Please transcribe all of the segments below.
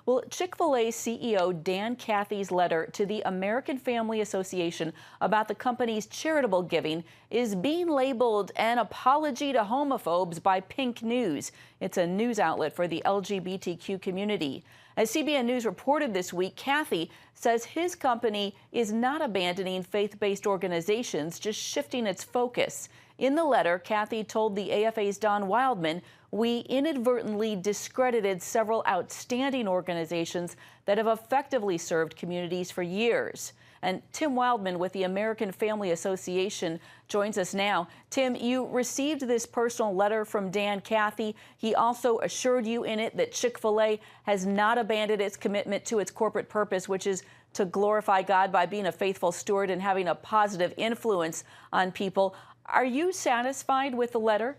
Well, Chick-fil-A CEO Cathy's letter to the American Family Association about the company's charitable giving is being labeled an apology to homophobes by Pink News. It's a news outlet for the LGBTQ community. As CBN News reported this week, Cathy says his company is not abandoning faith-based organizations, just shifting its focus. In the letter, Cathy told the AFA's Don Wildman, "We inadvertently discredited several outstanding organizations that have effectively served communities for years." And Tim Wildman with the American Family Association joins us now. Tim, you received this personal letter from Cathy. He also assured you in it that Chick-fil-A has not abandoned its commitment to its corporate purpose, which is to glorify God by being a faithful steward and having a positive influence on people. Are you satisfied with the letter?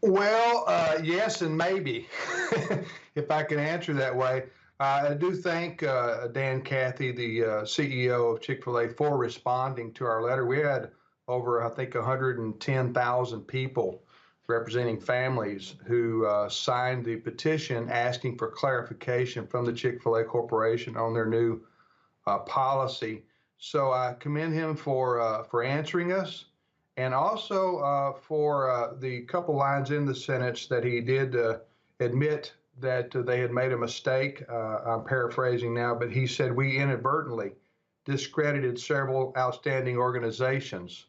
Well, yes and maybe, if I can answer that way. I do thank Cathy, the CEO of Chick-fil-A, for responding to our letter. We had over, I think, 110,000 people representing families who signed the petition asking for clarification from the Chick-fil-A Corporation on their new policy. So I commend him for answering us, and also for the couple lines in the sentence that he did admit that they had made a mistake. I'm paraphrasing now, but he said we inadvertently discredited several outstanding organizations.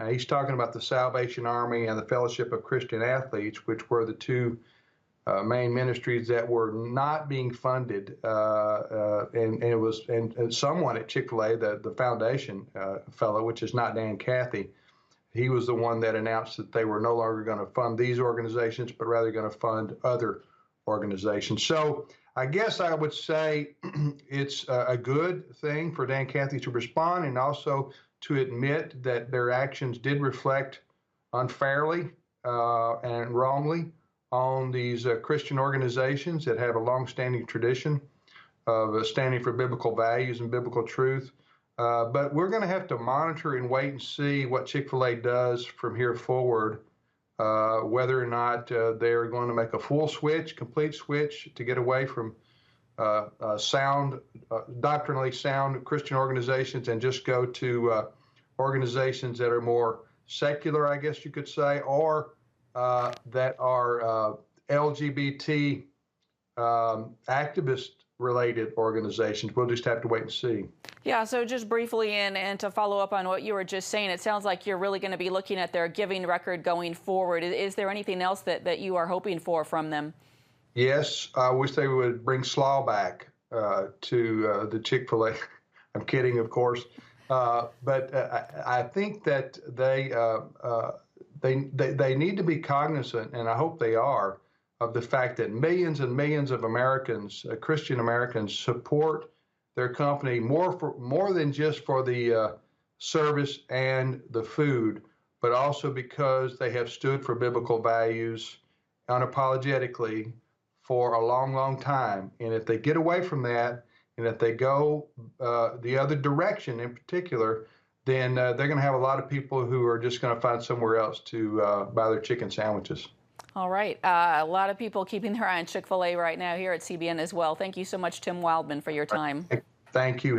He's talking about the Salvation Army and the Fellowship of Christian Athletes, which were the two main ministries that were not being funded, and someone at Chick-fil-A, the foundation fellow, which is not Cathy, he was the one that announced that they were no longer going to fund these organizations, but rather going to fund other organizations. So I guess I would say it's a good thing for Cathy to respond and also to admit that their actions did reflect unfairly and wrongly on these Christian organizations that have a long-standing tradition of standing for biblical values and biblical truth. But we're going to have to monitor and wait and see what Chick-fil-A does from here forward, whether or not they're going to make a full switch, complete switch to get away from doctrinally sound Christian organizations and just go to organizations that are more secular, I guess you could say, or that are LGBT activist-related organizations. We'll just have to wait and see. Yeah, so just briefly, and to follow up on what you were just saying, it sounds like you're really going to be looking at their giving record going forward. Is there anything else that you are hoping for from them? Yes, I wish they would bring slaw back to the Chick-fil-A. I'm kidding, of course. But I think that they need to be cognizant, and I hope they are, of the fact that millions and millions of Americans, Christian Americans, support their company more than just for the service and the food, but also because they have stood for biblical values unapologetically for a long, long time. And if they get away from that, and if they go the other direction in particular, then they're going to have a lot of people who are just going to find somewhere else to buy their chicken sandwiches. All right. A lot of people keeping their eye on Chick-fil-A right now here at CBN as well. Thank you so much, Tim Wildman, for your time. Thank you.